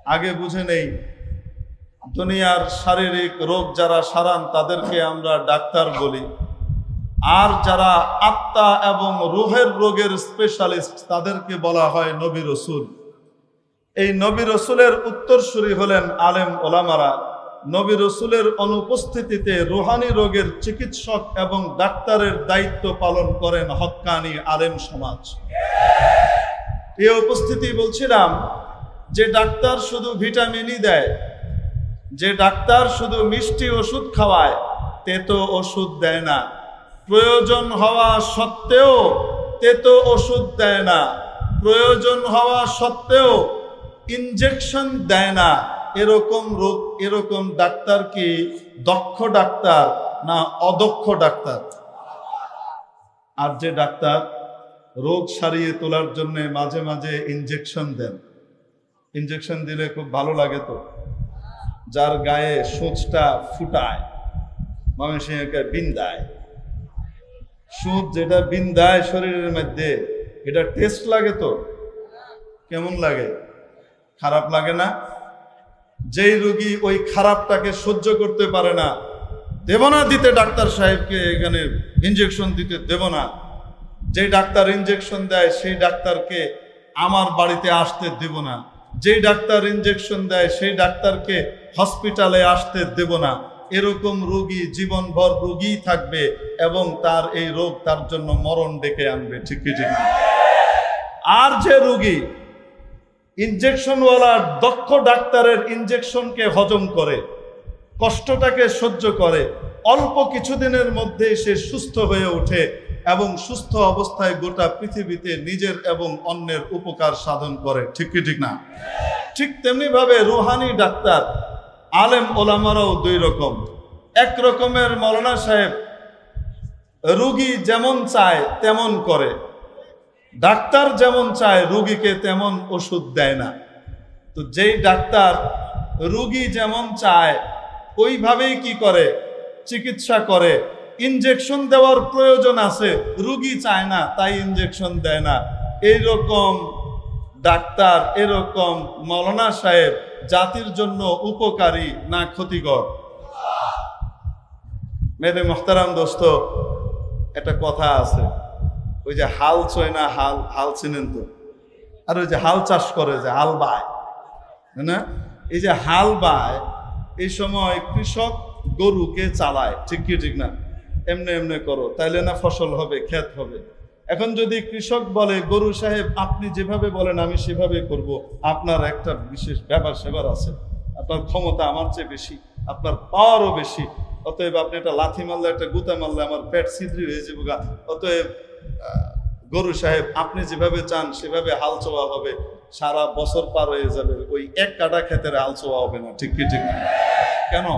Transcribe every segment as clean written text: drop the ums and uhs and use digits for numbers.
আগে বুঝে নেই দুনিয়ার শারীরিক রোগ যারা সারান তাদেরকে আমরা ডাক্তার বলি, আর যারা আত্মা এবং রুহের রোগের স্পেশালিস্ট তাদেরকে বলা হয় নবী রসুল। এই নবী রসুলের উত্তরসূরি হলেন আলেম ওলামারা। নবী রসুলের অনুপস্থিতিতে রুহানি রোগের চিকিৎসক এবং ডাক্তারের দায়িত্ব পালন করেন হক্কানি আলেম সমাজ। এই উপস্থিতি বলছিলাম যে ডাক্তার শুধু ভিটামিনই দেয়, যে ডাক্তার শুধু মিষ্টি ওষুধ খাওয়ায়, তেতো ওষুধ দেয় না। প্রয়োজন হওয়া সত্ত্বেও তেতো ওষুধ দেয় না, প্রয়োজন হওয়া সত্ত্বেও ইনজেকশন দেয় না। এরকম ডাক্তার কি দক্ষ ডাক্তার না অদক্ষ ডাক্তার? আর যে ডাক্তার রোগ সারিয়ে তোলার জন্য মাঝে মাঝে ইনজেকশন দেন, ইনজেকশন দিলে খুব ভালো লাগে তো। যার গায়ে সূচটা ফুটায়, ময়মনসিংহকে বিন্দায়, সুচ যেটা বিন্দায় শরীরের মধ্যে, এটা টেস্ট লাগে তো? কেমন লাগে? খারাপ লাগে না? যেই রোগী ওই খারাপটাকে সহ্য করতে পারে না, দেব না দিতে ডাক্তার সাহেবকে এখানে ইনজেকশন দিতে দেব না। যেই ডাক্তার ইনজেকশন দেয় সেই ডাক্তারকে আমার বাড়িতে আসতে দেব না। যেই ডাক্তার ইনজেকশন দেয় সেই ডাক্তারকে হসপিটালে আসতে দেব না। এরকম রোগী জীবনভর রোগী থাকবে এবং তার এই রোগ তার জন্য মরণ ডেকে আনবে। ঠিক কি ঠিক? আর যে রোগী ইনজেকশনওয়ালা দক্ষ ডাক্তারের ইনজেকশনকে হজম করে, কষ্টটাকে সহ্য করে, অল্প কিছুদিনের মধ্যে সে সুস্থ হয়ে ওঠে এবং সুস্থ অবস্থায় গোটা পৃথিবীতে নিজের এবং অন্যের উপকার সাধন করে। ঠিক কি ঠিক না? ঠিক তেমনি ভাবে রুহানি ডাক্তার আলেম ওলামারাও দুই রকম। এক রকমের মৌলানা সাহেব রোগী যেমন চায় তেমন করে, ডাক্তার যেমন চায় রোগীকে তেমন ওষুধ দেয় না। তো যেই ডাক্তার রোগী যেমন চায় ওইভাবেই কি করে? চিকিৎসা করে। ইনজেকশন দেওয়ার প্রয়োজন আছে, রোগী চায় না তাই ইনজেকশন দেয় না। এইরকম ডাক্তার, এরকম মৌলানা সাহেব জাতির জন্য উপকারী না ক্ষতিকর? মেরে মোহতারাম দোস্ত, একটা কথা আছে, ওই যে হাল চয় না, হাল হাল চিনেন তো? আর ওই যে হাল চাষ করে, যে হাল বায় না, এই যে হাল বায়, এই সময় কৃষক গরুকে চালায়। ঠিক কি ঠিক না? এমনি এমনি করো তাইলে না ফসল হবে, ক্ষেত হবে। এখন যদি কৃষক বলে গরু সাহেব আপনি যেভাবে বলেন আমি সেভাবে করব, আপনার একটা বিশেষ ব্যাপার সেবার আছে, আপনার ক্ষমতা আমার চেয়ে বেশি, আপনার পাওয়ারও বেশি, অতএব আপনি একটা লাথি মারলে, একটা গুতা মারলে আমার পেট ছিদ্রি হয়ে যাবো গা, অতএব গরু সাহেব আপনি যেভাবে চান সেভাবে হাল চোয়া হবে, সারা বছর পার হয়ে যাবে, ওই এক কাটা ক্ষেতের হাল চোয়া হবে না। ঠিক কি ঠিক না? কেন?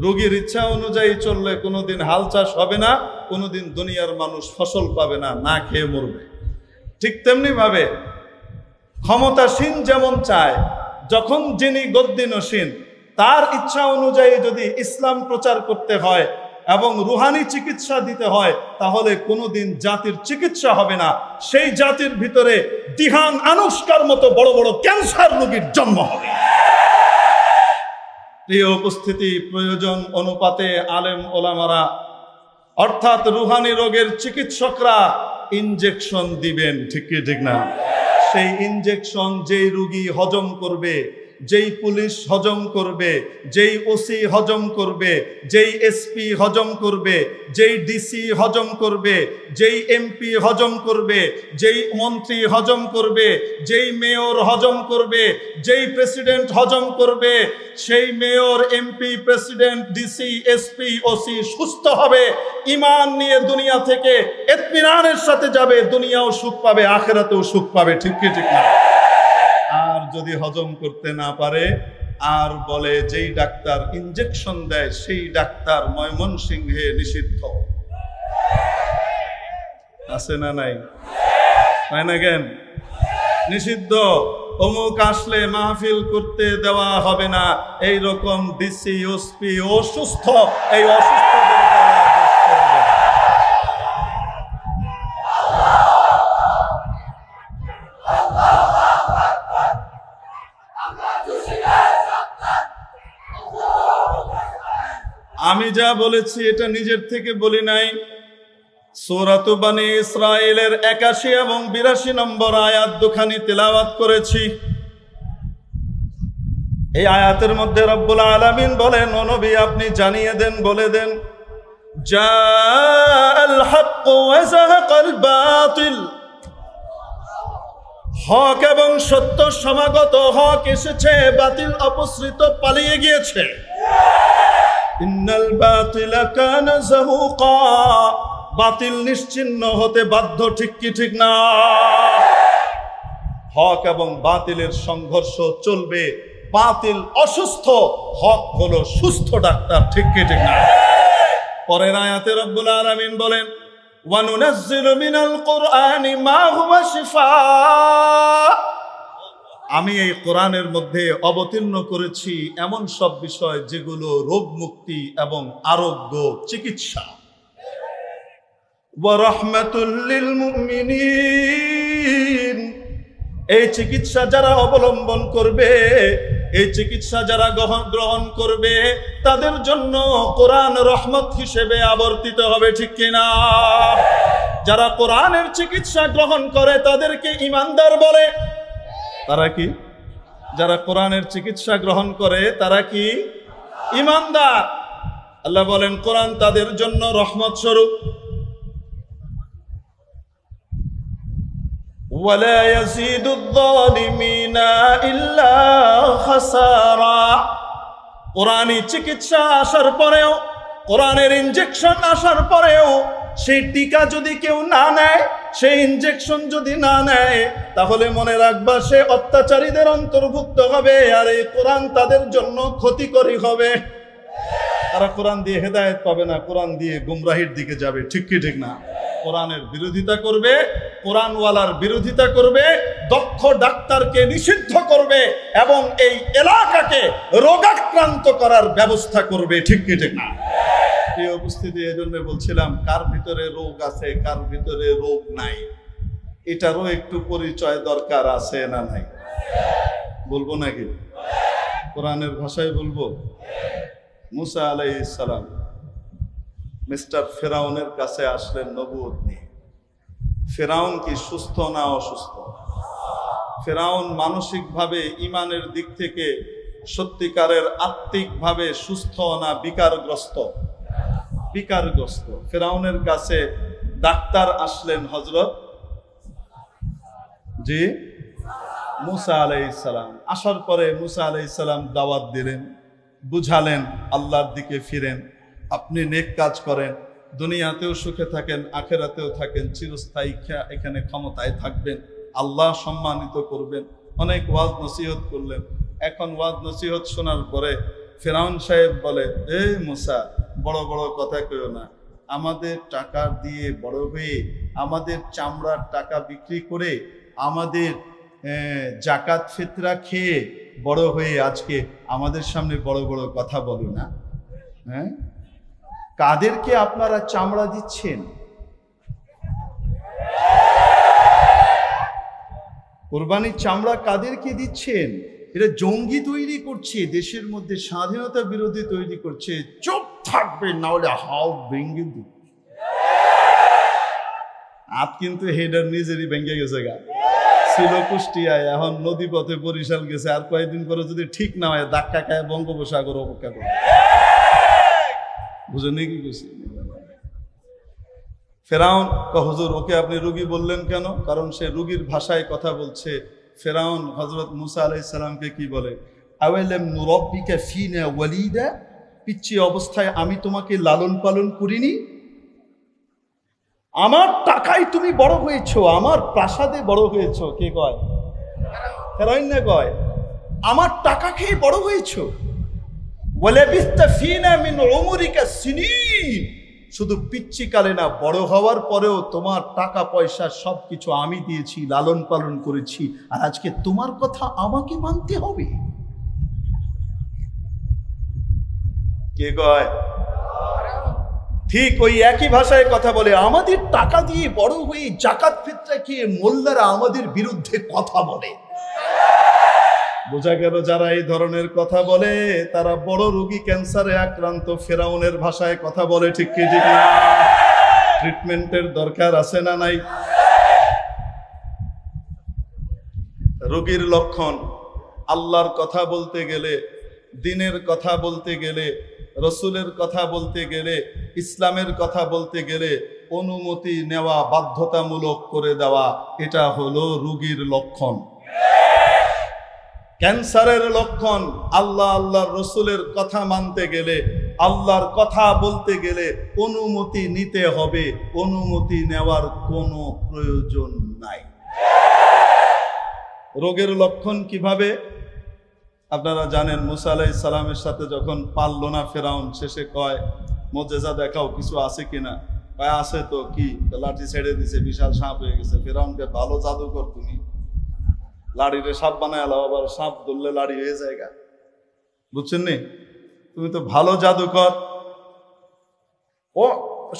রোগীর ইচ্ছা অনুযায়ী চললে কোনোদিন হাল চাষ হবে না, কোনোদিন দুনিয়ার মানুষ ফসল পাবে না, না খেয়ে মরবে। ঠিক তেমনি ভাবে ক্ষমতাসীন যেমন চায়, যখন যিনি গদ্দিনসীন তার ইচ্ছা অনুযায়ী যদি ইসলাম প্রচার করতে হয় এবং রুহানি চিকিৎসা দিতে হয়, তাহলে কোনোদিন জাতির চিকিৎসা হবে না। সেই জাতির ভিতরে দিহান আনুষ্কার মতো বড় বড় ক্যান্সার রোগীর জন্ম হবে। প্রিয় উপস্থিতি, প্রয়োজন অনুপাতে আলেম ওলামারা অর্থাৎ রুহানি রোগের চিকিৎসকরা ইনজেকশন দিবেন। ঠিক কি ঠিক না? সেই ইনজেকশন যেই রোগী হজম করবে, যেই পুলিশ হজম করবে, যেই ওসি হজম করবে, যেই এসপি হজম করবে, যেই ডিসি হজম করবে, যেই এমপি হজম করবে, যেই মন্ত্রী হজম করবে, যেই মেয়র হজম করবে, যেই প্রেসিডেন্ট হজম করবে, সেই mayor, MP, president, DC, SP, OC সুস্থ হবে, ঈমান নিয়ে দুনিয়া থেকে ইত্মিনানের সাথে যাবে, দুনিয়াও সুখ পাবে, আখিরাতেও সুখ পাবে। ঠিক কি ঠিক না? আর যদি হজম করতে না পারে, আর বলে যেই ডাক্তার ইনজেকশন দেয় সেই ডাক্তার ময়মনসিংহে নিষিদ্ধ। আছে না নাই? হয় না কেন? নিষিদ্ধ। অমুক আসলে মাহফিল করতে দেওয়া হবে না, এই রকম ডিসি, ওসপি অসুস্থ, এই অসুস্থদের আমি যা বলেছি এটা নিজের থেকে বলি নাই, সূরাত বনী ইসরাঈলের 81 এবং 82 নম্বর আয়াত দুখানি তেলাওয়াত করেছি। এই আয়াতের মধ্যে রব্বুল আলামিন বলেন, ও নবী আপনি জানিয়ে দেন, বলে দেন, জাআল হক ওয়া যাহাকাল বাতিল, হক এবং সত্য সমাগত, হক এসেছে, বাতিল অপসৃত পালিয়ে গিয়েছে। ইন্নাল বাতিলা কানা যাহুকা, বাতিল নিশ্চিহ্ন হতে বাধ্য, ঠিক কি ঠিক না? হক এবং বাতিলের সংঘর্ষ চলবে, বাতিল অসুস্থ, হক হলো সুস্থ ডাক্তার, ঠিক কি ঠিক না? পরের আয়াতে রব্বুল আলামিন বলেন, ওয়া নুনাজ্জিলু মিনাল কুরআনি মা হুয়া শিফা, আমি এই কোরআনের মধ্যে অবতীর্ণ করেছি এমন সব বিষয় যেগুলো রোগ মুক্তি এবং আরোগ্য চিকিৎসা। ওয়া রাহমাতুল লিল মুমিনিন, এই চিকিৎসা যারা অবলম্বন করবে, এই চিকিৎসা যারা গ্রহণ করবে, তাদের জন্য কোরআন রহমত হিসেবে আবর্তিত হবে, ঠিক কিনা? যারা কোরআনের চিকিৎসা গ্রহণ করে তাদেরকে ঈমানদার বলে। তারা কি? যারা কোরআনের চিকিৎসা গ্রহণ করে তারা কি? ঈমানদার। আল্লাহ বলেন কোরআন তাদের জন্য রহমত স্বরূপ। ওয়ালা ইয়াজিদুয যালিমিনা ইল্লা খাসারা, কোরআনী চিকিৎসা আসার পরেও, কোরআনের ইনজেকশন আসার পরেও সেই টিকা যদি কেউ না নেয়, সেই ইনজেকশন যদি না নেয়, তাহলে মনে রাখবা সে অত্যাচারীদের অন্তর্ভুক্ত হবে, আর এই কোরআন তাদের জন্য ক্ষতিকরী হবে। তারা কোরআন দিয়ে হেদায়েত পাবে না, কোরআন দিয়ে গুমরাহির দিকে যাবে, ঠিক কি ঠিক না? কোরআনের বিরোধিতা করবে, কোরআনওয়ালার বিরোধিতা করবে, দক্ষ ডাক্তারকে নিষিদ্ধ করবে এবং এই এলাকাকে রোগাক্রান্ত করার ব্যবস্থা করবে, ঠিক কি ঠিক না? এই উপস্থিতি এজন্য বলছিলাম, কার ভিতরে রোগ আছে, কার ভিতরে রোগ নাই, এটারও একটু পরিচয় দরকার আছে না নাই? বলবো নাকি? কোরআনের ভাষায় বলবো। মুসা আলাইহিস সালাম মিস্টার ফেরাউনের কাছে আসলেন নবুয়ত নিয়ে। ফেরাউন কি সুস্থ না অসুস্থ? ফেরাউন মানসিকভাবে ঈমানের দিক থেকে সত্যিকারের আত্মিকভাবে সুস্থ না বিকারগ্রস্ত? বিকারগ্রস্ত। ফেরাউনের কাছে ডাক্তার আসলেন হযরত জি মুসা আলাইহিস সালাম। আসার পরে মুসা আলাইহিস সালাম দাওয়াত দিলেন, বুঝালেন আল্লাহর দিকে ফিরেন, আপনি নেক কাজ করেন, দুনিয়াতেও সুখে থাকেন, আখেরাতেও থাকেন, চিরস্থায়ী এখানে ক্ষমতায় থাকবেন, আল্লাহ সম্মানিত করবেন। অনেক ওয়াজ নসিহত করলেন। এখন ওয়াজ নসিহত শোনার পরে ফেরাউন সাহেব বলে, এ মুসা, বড় বড় কথা কইও না, আমাদের টাকা দিয়ে বড় হয়ে, আমাদের চামড়ার টাকা বিক্রি করে, আমাদের জাকাত ফিতরা খেয়ে বড় হয়ে আজকে আমাদের সামনে বড় বড় কথা বলো না। হ্যাঁ, কাদেরকে আপনারা চামড়া দিচ্ছেন? কোরবানির চামড়া কাদেরকে দিচ্ছেন? এটা জঙ্গি তৈরি করছে, দেশের মধ্যে স্বাধীনতা বিরোধী তৈরি করছে। চুপ থাকবে, না হলে হাও ভেঙ্গে দিই। আপ কিন্তু হেডার নিজেরই ভেঙে গেছে গা। ছিল কুষ্টিয়ায়, এখন নদী পথে বরিশাল গেছে, আর কয়েকদিন পরে যদি ঠিক না হয় ধাক্কা খায় বঙ্গোপসাগর অপেক্ষা করে। বুঝেনি কি বুঝি? ফেরাউন হুজুর ওকে আপনি রুগী বললেন কেন? কারণ সে রুগীর ভাষায় কথা বলছে। ফেরাউন হযরত মুসা আলাইহিস সালামকে কি বলে? আওয়ালাম নুরাব্বিকা ফিনা ওয়ালিদা, পিচ্চি অবস্থায় আমি তোমাকে লালন পালন করিনি? আমার টাকায় তুমি বড় হয়েছো, আমার প্রাসাদে বড় হয়েছো। কে কয়? ফেরাউন না কয়, আমার টাকা খেয়ে বড় হয়েছো। ওয়ালাবিস্তা ফিনা মিন উমরিকা সিনিন, শুধু পিচ্চি কালে না, বড় হওয়ার পরেও তোমার টাকা পয়সা সবকিছু আমি দিয়েছি, লালন পালন করেছি, আর আজকে তোমার কথা আমাকে মানতে হবে। কে কয়? ঠিক ওই একই ভাষায় কথা বলে। আমাদের টাকা দিয়ে বড় হয়ে জাকাত ফিতরা খেয়ে মোল্লারা আমাদের বিরুদ্ধে কথা বলে। বোঝা গেল যারা এই ধরনের কথা বলে তারা বড় রোগী, ক্যান্সারে আক্রান্ত ফেরাউনের ভাষায় কথা বলে। ঠিক কি ঠিক না? ট্রিটমেন্টের দরকার আছে না নাই? রোগীর লক্ষণ আল্লাহর কথা বলতে গেলে, দ্বীনের কথা বলতে গেলে, রসুলের কথা বলতে গেলে, ইসলামের কথা বলতে গেলে অনুমতি নেওয়া বাধ্যতামূলক করে দেওয়া, এটা হলো রোগীর লক্ষণ। ক্যান্সারের লক্ষণ আল্লাহ আল্লাহর রসুলের কথা মানতে গেলে, আল্লাহর কথা বলতে গেলে অনুমতি নিতে হবে, অনুমতি নেওয়ার কোনো প্রয়োজন নাই। রোগের লক্ষণ কিভাবে? আপনারা জানেন মুসা আলাইহিস সালামের সাথে যখন পারল না ফেরাউন, শেষে কয় মুজিজা দেখাও, কিছু আছে কিনা? কয় আছে তো। কি? লাঠি ছেড়ে দিছে, বিশাল সাপ হয়ে গেছে। ফেরাউনকে ভালো জাদুকর তুমি, লাড়িরে সাপ বানায় আলো, আবার সাপ ধরলে লাড়ি হয়ে যায়। বুঝছেন নি? তুমি তো ভালো জাদুকর। ও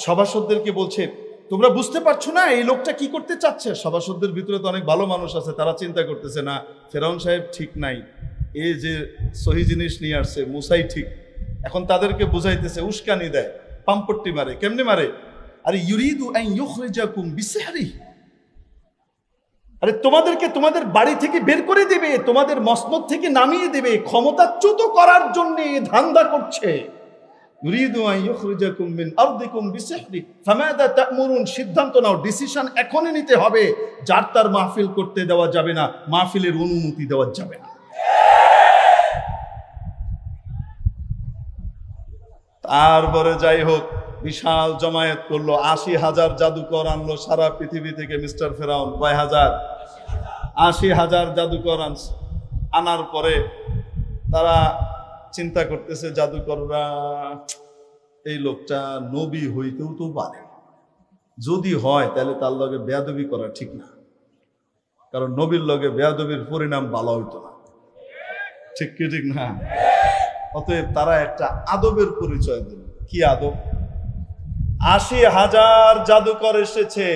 সভাসদদেরকে বলছে, তোমরা বুঝতে পারছো না এই লোকটা কি করতে চাচ্ছে? সভাসদদের ভিতরে তো অনেক ভালো মানুষ আছে, তারা চিন্তা করতেছে না ফেরাউন সাহেব ঠিক নাই, এই যে সহি জিনিস নিয়ে আসছে মুসাই ঠিক। এখন তাদেরকে বুঝাইতেছে, উস্কানি দেয়, পাম্পট্টি মারে। কেমনে মারে? আরে ইউরিদু আন ইউখরিজাকুম বিসিহরিহি, আরে তোমাদেরকে তোমাদের বাড়ি থেকে বের করে দেবে, তোমাদের মসনদ থেকে নামিয়ে দেবে, ক্ষমতাচ্যুত করার জন্য ধান্দা করছে। ইউরিদু আন ইউখরিজাকুম মিন আরদিকুম বিসিহরিহি ফামাযা তা'মুরুন, সিদ্ধান্ত নাও, ডিসিশন এখনই নিতে হবে। যার তার মাহফিল করতে দেওয়া যাবে না, মাহফিলের অনুমতি দেওয়া যাবে না। তারপরে যাই হোক, বিশাল জমায়েত করলো, ৮০,০০০ জাদুকর আনলো সারা পৃথিবী থেকে। মিস্টার ফেরাউন কয় হাজার? ৮০,০০০ জাদুকর আনার পরে তারা চিন্তা করতেছে, জাদুকররা এই লোকটা নবী হইতেও তো পারে, যদি হয় তাহলে তার লগে বেয়াদবি করা ঠিক না, কারণ নবীর লগে বেয়াদবির পরিণাম ভালো হইতো না। ঠিক কি ঠিক না? অতএব তারা একটা আদবের পরিচয় দিল। কি আদব? ৮০,০০০ জাদুকর এসেছে,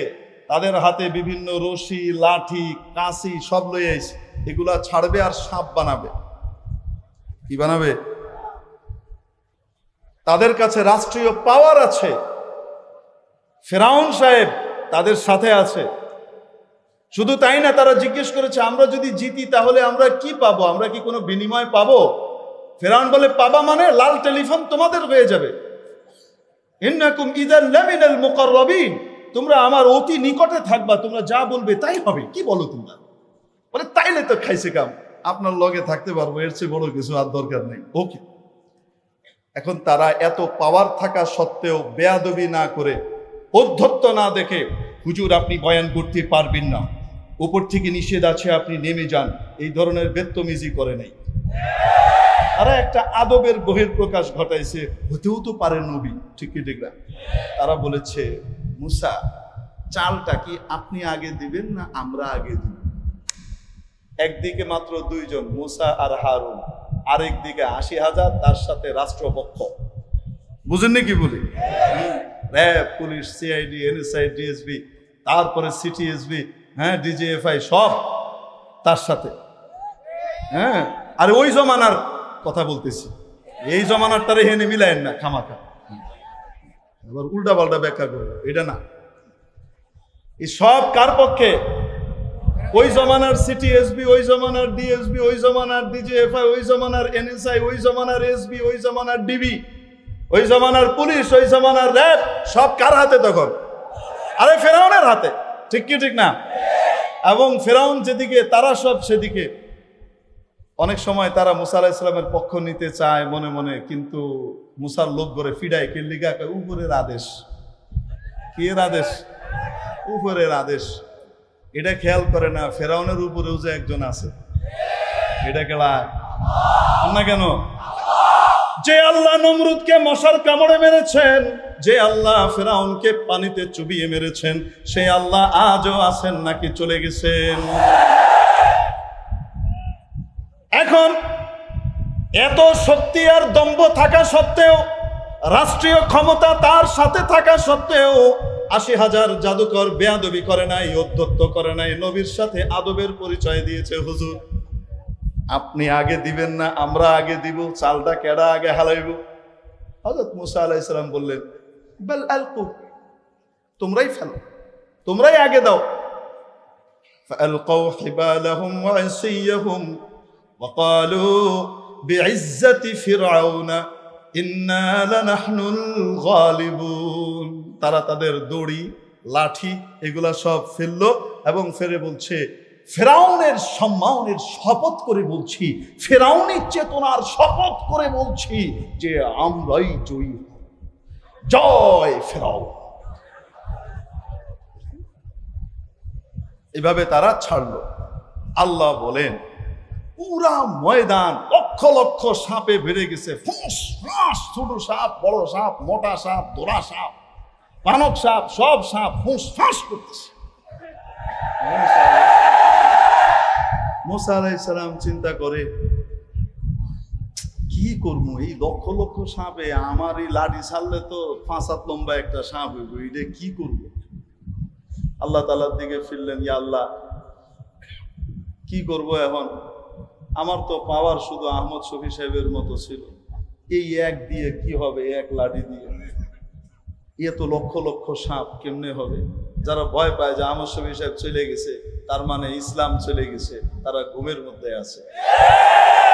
তাদের হাতে বিভিন্ন রশি, লাঠি, কাঁচি সব লয়ে এসে এগুলা ছাড়বে আর সাপ বানাবে। কি বানাবে? তাদের কাছে রাষ্ট্রীয় পাওয়ার আছে, ফেরাউন সাহেব তাদের সাথে আছে। শুধু তাই না, তারা জিজ্ঞেস করেছে, আমরা যদি জিতি তাহলে আমরা কি পাবো? আমরা কি কোনো বিনিময় পাবো? ফেরাউন বলে, পাবা মানে লাল টেলিফোন তোমাদের হয়ে যাবে। ইন্নাকুম ইযান লামিনাল মুকাররাবিন, তোমরা আমার অতি নিকটে থাকবা, তোমরা যা বলবে তাই হবে। কি বলো তোমরা? বলে, তাইলে তো খাইছে কাম, আপনার লগে থাকতে পারবো, এর চেয়ে বড় কিছু আর দরকার নেই। ওকে। এখন তারা এত পাওয়ার থাকা সত্ত্বেও বেয়াদবি না করে, অধ্যত্ত না দেখে, হুজুর আপনি বয়ান করতে পারবেন না, উপর থেকে নিষেধ আছে, আপনি নেমে যান, এই ধরনের বেত্তমিজি করে নাই। তারা একটা আদবের বহিঃপ্রকাশ ঘটাইছে, হতেও তো পারে নবী। ঠিক কি ঠিক না? তারা বলেছে, মুসা চালটা কি আপনি আগে দিবেন না আমরা আগে দিব? একদিকে মাত্র 2 জন, মুসা আর হারুন, আরেকদিকে ৮০,০০০, তার সাথে রাষ্ট্রপক্ষ। বুঝেননি কি বলি? RAB, police, CID, NSI, DSB, তারপরে সিটিএসবি, হ্যাঁ, ডিজিএফআই, সব তার সাথে। হ্যাঁ, আর ওই জমানার কথা বলতেছি, এই জমানার তারা হেনে মিলায়েন না খামাখা, আবার উল্টা পাল্টা ব্যাখ্যা করবো, এটা না। এই সব কার পক্ষে? ওই জমানার সিটিএসবি, ওই জমানার ডিএসবি, ওই জমানার ডিজিএফআই, ওই জমানার এনএসআই, ওই জমানার এসবি, ওই জমানার ডিবি, ওই জমানার পুলিশ, ওই জমানার র্যাব, সব কার হাতে তখন? আরে ফেরাউনের হাতে। ঠিক কি ঠিক না? এবং ফেরাউন যেদিকে, তারা সব সেদিকে। অনেক সময় তারা মুসা আলাইহিস সালামের পক্ষ নিতে চায় মনে মনে, কিন্তু মুসার লোক করে ফিডায় কে লিগা? উপরের আদেশ। কি এর আদেশ? উপরের আদেশ। এটা খেয়াল করে না ফেরাউনের উপরেও যে একজন আছে। এটা কেলা না কেন? যে আল্লাহ নমরুদকে মশার কামড়ে মেরেছেন, যে আল্লাহ ফেরাউনকে পানিতে চুবিয়ে মেরেছেন, সেই আল্লাহ আজও আছেন নাকি চলে গেছেন? এখন এত শক্তি আর দম্ভ থাকা সত্ত্বেও, রাষ্ট্রীয় ক্ষমতা তার সাথে থাকা সত্ত্বেও ৮০,০০০ জাদুকর বেয়াদবি করে নাই, অধ্যত্ত করে নাই, নবীর সাথে আদবের পরিচয় দিয়েছে। হুজুর আপনি আগে দিবেন না আমরা আগে দিব, চালটা কেডা আগে হালাইব? হযরত মুসা আলাইহিস সালাম বললেন, বাল আলকু, তোমরাই ফেলো, তোমরাই আগে দাও। ফাআলকাউ হিবালাহুম ওয়া আসিয়াহুম ওয়া ক্বালু বিইজ্জাতি ফিরআউনা ইন্না লানাহনুল গালিবুন। তারা তাদের দড়ি, লাঠি এগুলা সব ফেললো এবং ফেরে বলছে, ফেরাউনের সম্মানের শপথ করে বলছি, ফেরাউনের চেতনার শপথ করে বলছি যে আমরাই জয়ী হব, জয় ফেরাউন। এভাবে তারা ছাড়লো। আল্লাহ বলেন, পুরা ময়দান লক্ষ লক্ষ সাপে ভরে গেছে, ফুঁস ফাঁস, ছোট সাপ, বড় সাপ, মোটা সাপ, দোরা সাপ, পানক সাপ, সব সাপ ফুঁস ফাঁস করতেছে। মুসা আলাইহিস সালাম চিন্তা করে, কি করবো, এই লক্ষ লক্ষ সাপে আমার এই লাঠি ছাড়লে তো 5 হাত লম্বা একটা সাপ হইব, এটা কি করব? আল্লাহ তাআলার দিকে ফিরলেন, ইয়া আল্লাহ, কি করব এখন? আমার তো পাওয়ার শুধু আহমদ শফি সাহেবের মতো ছিল, এই এক দিয়ে কি হবে, এক লাঠি দিয়ে? এ তো লক্ষ লক্ষ সাপ, কেমনে হবে? যারা ভয় পায় যে আহমদ শফি সাহেব চলে গেছে তার মানে ইসলাম চলে গেছে, তারা ঘুমের মধ্যে আছে।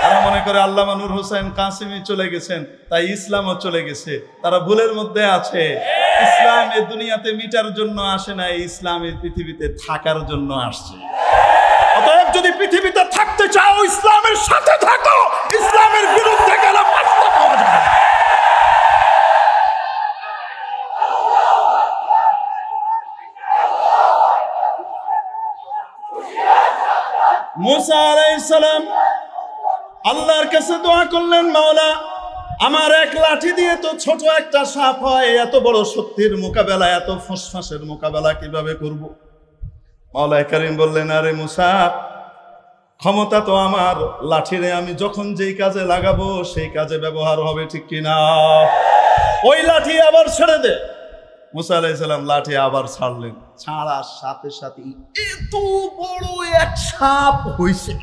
তারা মনে করে আল্লামা নূর হোসেন কাসিমি চলে গেছেন তাই ইসলামও চলে গেছে, তারা ভুলের মধ্যে আছে। ইসলাম এই দুনিয়াতে মিটার জন্য আসে না, ইসলাম এই পৃথিবীতে থাকার জন্য আসছে। অতএব যদি পৃথিবীতে থাকতে চাও, ইসলামের সাথে থাকো, ইসলামের বিরুদ্ধে গেলে পাত্তা পাওয়া যাবে। মুসা আলাইহিস সালাম আল্লাহর কাছে দোয়া করলেন, মাওলা, আমার এক লাঠি দিয়ে তো ছোট একটা সাপ হয়, এত বড় শক্তির মোকাবেলা, এত ফুসফাসের মোকাবেলা কিভাবে করব? মাওলা কারীম বললেন, আরে মুসা, ক্ষমতা তো আমার, লাঠিরে আমি যখন যেই কাজে লাগাবো সেই কাজে ব্যবহার হবে, ঠিক কিনা? ওই লাঠি আবার ছেড়ে দে। মুসা আলাইহিস সালাম লাঠি আবার ছাড়লেন, ছাড়ার সাথে সাথে এত বড় এক সাপ হইছে।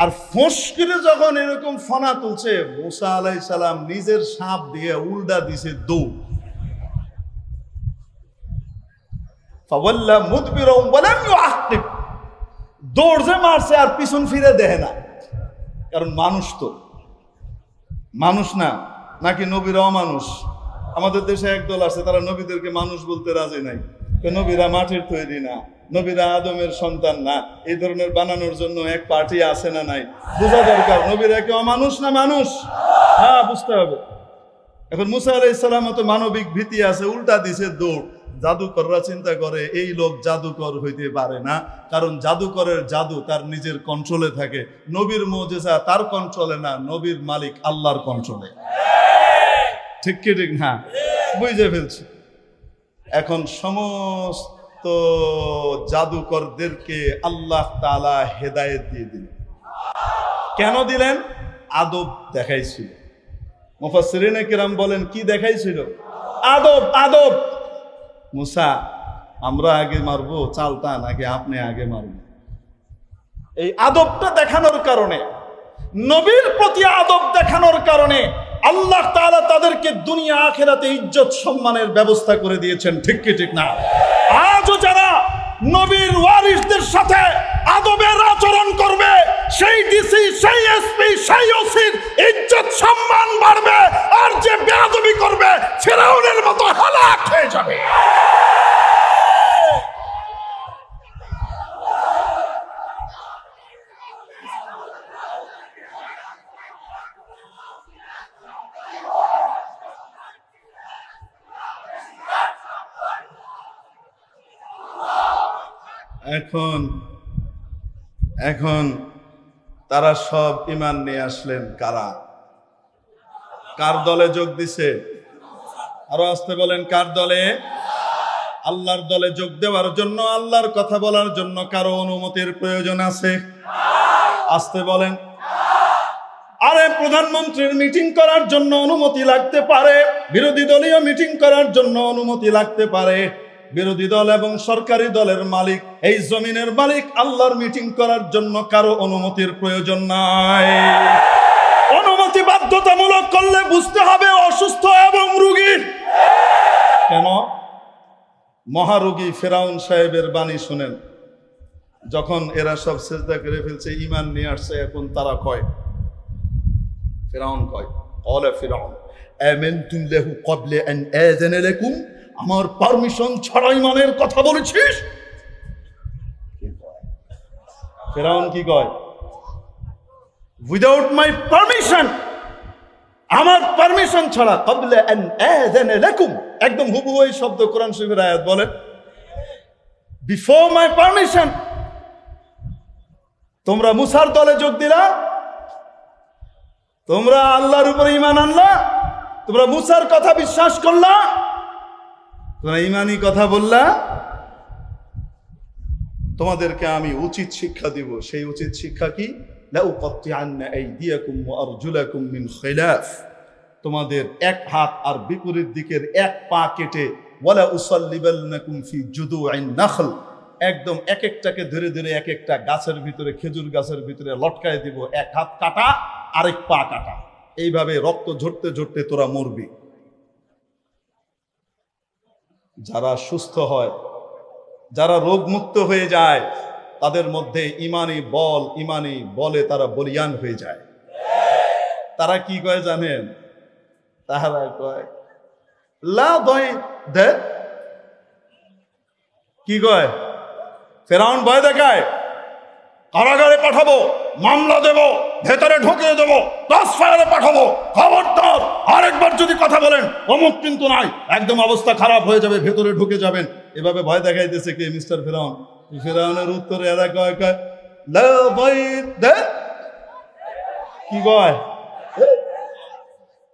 আর ফোঁস করে যখন এরকম ফনা তুলছে, মুসা আলাইহিস সালাম নিজের সাপ দিয়ে উল্টা দিছে দৌড়। ফাওয়াল্লা মুদবিরা ওয়া লাম ইউআকিব, দৌড় যে মারছে আর পিছন ফিরে দেখে না, কারণ মানুষ তো মানুষ না, নাকি নবীরাও মানুষ? আমাদের দেশে একদল আছে, তারা নবীদেরকে মানুষ বলতে রাজি নাই। নবীরা মাটির তৈরি না, নবীরা আদমের সন্তান না, এই ধরনের বানানোর জন্য এক পার্টি আছে না নাই? বোঝা দরকার, নবীরা কেউ মানুষ না মানুষ? হ্যাঁ, বুঝতে হবে। এখন মুসা আলাইহিস সালাম তো মানবিক ভীতি আছে, উল্টা দিছে দৌড়। জাদুকররা চিন্তা করে এই লোক জাদুকর হইতে পারে না, কারণ জাদুকরের জাদু তার নিজের কন্ট্রোলে থাকে। নবীর মুজিজা তার কন্ট্রোলে না, নবীর মালিক আল্লাহর কন্ট্রোলে। ঠিক কি ঠিক না? বুঝে ফেলছি। এখন সমস্ত জাদুকরদেরকে আল্লাহ তাআলা হেদায়েত দিয়ে দিলেন। কেন দিলেন? আদব দেখাইছিল। মুফাসসিরিনে কিরাম বলেন, কি দেখাইছিল? আদব। আদব। মুসা, আমরা আগে মারবো চালটা নাকি আপনি আগে মারবেন? এই আদবটা দেখানোর কারণে, নবীর প্রতি আদব দেখানোর কারণে আল্লাহ তাআলা তাদেরকে দুনিয়া আখিরাতে ইজ্জত সম্মানের ব্যবস্থা করে দিয়েছেন। ঠিক কি ঠিক না? আজও যারা নবীর ওয়ারিসদের সাথে আদবের আচরণ করবে, সেই ডিসি, সেই এসপি, সেই ওসির ইজ্জত সম্মান বাড়বে, আর যে বেয়াদবি করবে ফিরআউনের মতো হালাক হয়ে যাবে। এখন তারা সব ঈমান নিয়ে আসলেন। কারা কার দলে যোগ দিছে? আরো আসতে বলেন, কার দলে? আল্লাহর দলে যোগ দেওয়ার জন্য, আল্লাহর কথা বলার জন্য কারো অনুমতির প্রয়োজন আছে? আসতে বলেন। আরে প্রধানমন্ত্রীর মিটিং করার জন্য অনুমতি লাগতে পারে, বিরোধী দলীয় মিটিং করার জন্য অনুমতি লাগতে পারে, বিরোধী দল এবং সরকারি দলের মালিক, এই জমিনের মালিক আল্লাহর মিটিং করার জন্য কারো অনুমতির প্রয়োজন নাই। অনুমতি বাধ্যতামূলক করলে বুঝতে হবে অসুস্থ এবং রোগী। কেন? মহারোগী ফেরাউন সাহেবের বাণী শুনেন, যখন এরা সব সিজদা করে ফেলছে, ঈমান নিয়ে আসছে, এখন তারা কয়, ফেরাউন কয়, ক্বালা ফিরআউন আমানতুম লাহু ক্বাবলা আন আযানা লাকুম, আমার পারমিশন ছাড়া ঈমানের কথা বলেছিস? ফেরাউন কি কয়? উইদাউট মাই পারমিশন, আমার পারমিশন ছাড়া, ক্বাবলা আন আযানা লাকুম, একদম হুবহু এই শব্দ কোরআন শরীফের আয়াত বলেন, বিফোর মাই পারমিশন তোমরা মুসার দলে যোগ দিলা, তোমরা আল্লাহর উপর ঈমান আনলা, তোমরা মুসার কথা বিশ্বাস করলা, তোমরা ঈমানি কথা বললা, তোমাদেরকে আমি উচিত শিক্ষা দিব। সেই উচিত শিক্ষা কি? লাউকাত্তিআন্না আইদিয়াকুম ওয়া আরজুলাকুম মিন খিলাফ, তোমাদের এক হাত আর বিপরীত দিকের এক পা কেটে, ওয়ালা উসাল্লিবান্নাকুম ফি জুদুইন নাখল, একদম এক একটাকে ধরে ধরে এক একটা গাছের ভিতরে, খেজুর গাছের ভিতরে লটকায় দিব, এক হাত কাটা আরেক পা কাটা, এইভাবে রক্ত ঝরতে ঝরতে তোরা মরবি। যারা সুস্থ হয়, যারা রোগমুক্ত হয়ে যায়, তাদের মধ্যে ইমানি বলে তারা বলিয়ান হয়ে যায়। তারা কি কয় জানেন? তাহারা কয় লা দয় দে, কি কয়? ফেরাউন ভয় দেখায়, কারাগারে পাঠাবো, মামলা দেব, ভেতরে ঢুকিয়ে দেবো, ক্রস ফায়ারে পাঠাবো, খবরদার আরেকবার যদি কথা বলেন অমুক কিন্তু নাই, একদম অবস্থা খারাপ হয়ে যাবে, ভেতরে ঢুকে যাবেন। এভাবে ভয় দেখাইতেছে কে? মিস্টার ফেরাউন। ফেরাউনের উত্তরে এরা কয় লা দয় দে, কি কয়?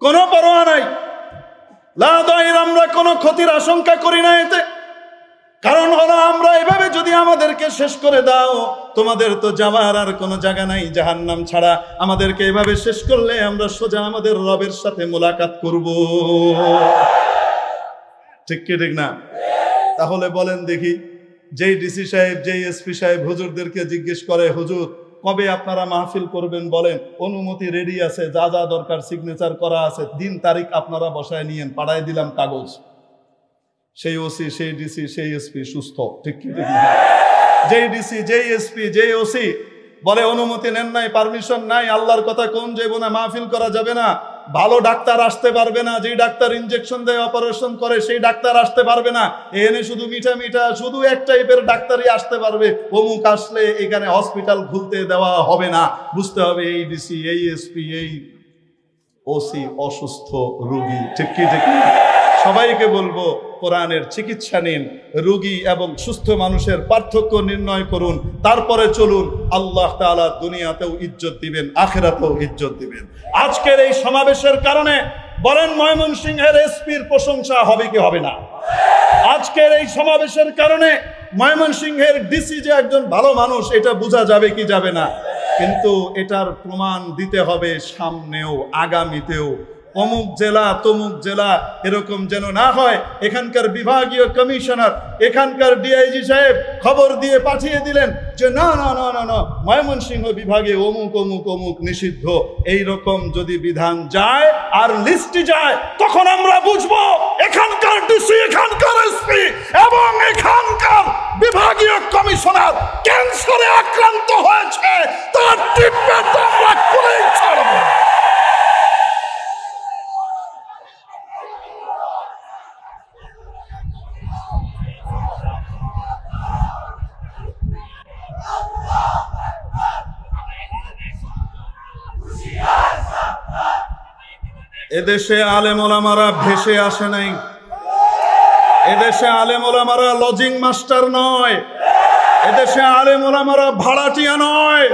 কোনো পরোয়া নাই, লা দয়ের, আমরা কোনো ক্ষতির আশঙ্কা করি না এতে। কারণ হলো আমরা এভাবে যদি আমাদেরকে শেষ করে দাও, তোমাদের তো যাওয়ার আর কোনো জায়গা নাই জাহান্নাম ছাড়া। আমাদেরকে এভাবে শেষ করলে আমরা সোজা আমাদের রবের সাথে মোলাকাত করব। ঠিক কি ঠিক না? তাহলে বলেন দেখি, যেই ডিসি সাহেব, যেই এসপি সাহেব হুজুরদেরকে জিজ্ঞেস করে, হুজুর কবে আপনারা মাহফিল করবেন বলেন, অনুমতি রেডি আছে, যা যা দরকার সিগনেচার করা আছে, দিন তারিখ আপনারা বসায় নিয়েন, পাঠায় দিলাম কাগজ। সেই ওসি, সেই ডিসি, সেই এসপি সুস্থ। ঠিক কি ঠিক না? যেই ডিসি, যেই এসপি, যেই ওসি বলে অনুমতি নেন নাই, পারমিশন নাই, আল্লাহর কথা কোন যাইব না, মাহফিল করা যাবে না, ভালো ডাক্তার আসতে পারবে না, যেই ডাক্তার ইনজেকশন দেয়, অপারেশন করে, সেই ডাক্তার আসতে পারবে না, এখানে শুধু মিঠা মিঠা শুধু এক টাইপের ডাক্তারই আসতে পারবে, অমুক আসলে এখানে হসপিটাল খুলতে দেওয়া হবে না। বুঝতে হবে এই ডিসি, এই এসপি, এই ওসি অসুস্থ রোগী। ঠিক কি ঠিক না? সবাইকে বলবো কোরআনের চিকিৎসা নিন, রোগী এবং সুস্থ মানুষের পার্থক্য নির্ণয় করুন, তারপরে চলুন। আল্লাহ তাআলা দুনিয়াতেও ইজ্জত দিবেন, আখিরাতেও ইজ্জত দিবেন। আজকের এই সমাবেশের কারণে বলেন ময়মনসিংহের এসপির প্রশংসা হবে কি হবে না? আজকের এই সমাবেশের কারণে ময়মনসিংহের ডিসি যে একজন ভালো মানুষ, এটা বোঝা যাবে কি যাবে না? কিন্তু এটার প্রমাণ দিতে হবে সামনেও, আগামীতেও। অমুক জেলা তমুক জেলা এরকম যেন না হয়। এখানকার বিভাগীয় কমিশনার, এখানকার ডিআইজি সাহেব খবর দিয়ে পাঠিয়ে দিলেন যে না না না না না, ময়মনসিংহ বিভাগে অমুক অমুক অমুক নিষিদ্ধ। এই রকম যদি বিধান যায় আর লিস্টে যায়, তখন আমরা বুঝবো এখানকার ডিসি, এখানকার এসপি এবং এখানকার বিভাগীয় কমিশনার ক্যান্সারে আক্রান্ত হয়েছে, তার ট্রিটমেন্ট আমরা করেই ছাড়ব। এদেশে আলেম ওলামারা ভেসে আসে নাই, এদেশে আলেম ওলামারা লজিং মাস্টার নয়, এদেশে আলেম ওলামারা ভাড়াটিয়া নয়।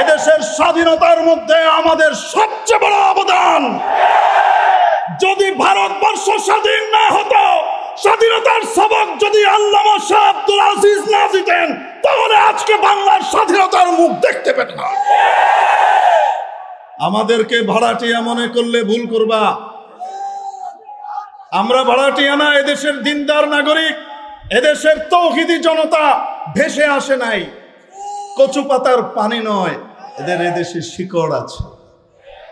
এদেশের স্বাধীনতার মধ্যে আমাদের সবচেয়ে বড় অবদান। যদি ভারতবর্ষ স্বাধীন না হতো, স্বাধীনতার সবক যদি আল্লামা শাহ আব্দুল আজিজ না দিতেন, তাহলে আজকে বাংলার স্বাধীনতার মুখ দেখতে পেত না। আমাদেরকে ভাড়াটিয়া মনে করলে ভুল করবা। আমরা ভাড়াটিয়া না, এদেশের দিনদার নাগরিক। এদেশের তৌহিদি জনতা ভেসে আসে নাই, কচু পাতার পানি নয়, এদেশে শিকড় আছে।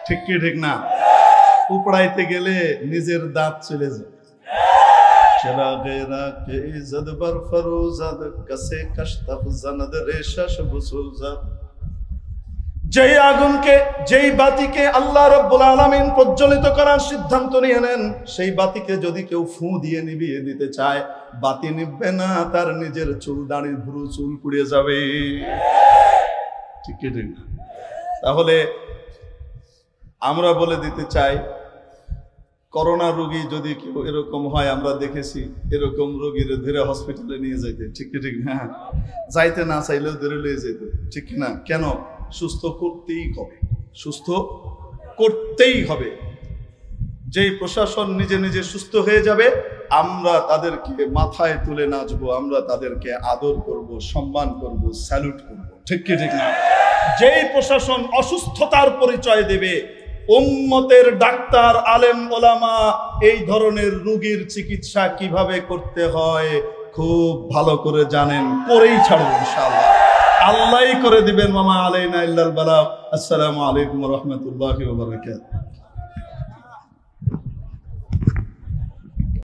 ঠিক কি ঠিক না? উপড়াইতে গেলে নিজের দাঁত চলে যায়। যেই আগুনকে, যেই বাতিকে আল্লাহ রাব্বুল আলামিন প্রজ্বলিত করার সিদ্ধান্ত নিয়ে নেন, সেই বাতিকে যদি কেউ ফু দিয়ে নিভিয়ে দিতে চায়, বাতি নিভবে না, তার নিজের চুল দাড়ি ভুরু চুল পুড়িয়ে যাবে। ঠিক কি ঠিক না? তাহলে আমরা বলে দিতে চাই, করোনা রোগী যদি কেউ এরকম হয়, আমরা দেখেছি এরকম রোগীর ধরে হসপিটালে নিয়ে যাইতে। ঠিক কি ঠিক না? যাইতে না চাইলেও ধরে নিয়ে যেত। ঠিক না? কেন? সুস্থ করতেই হবে, সুস্থ করতেই হবে। যেই প্রশাসন নিজে নিজে সুস্থ হয়ে যাবে, আমরা তাদেরকে মাথায় তুলে নাচবো, আমরা তাদেরকে আদর করব, সম্মান করব, স্যালুট করব। ঠিক কি ঠিক না? যেই প্রশাসন অসুস্থতার পরিচয় দেবে, উম্মতের ডাক্তার, আলেম ওলামা এই ধরনের রোগীর চিকিৎসা কিভাবে করতে হয় খুব ভালো করে জানেন, করেই ছাড়বো ইনশাআল্লাহ। আল্লাহই করে দিবেন। মামা আলাইনা ইল্লাল বালাগ। আসসালামু আলাইকুম ওয়া রাহমাতুল্লাহি ওয়া বারাকাতুহু।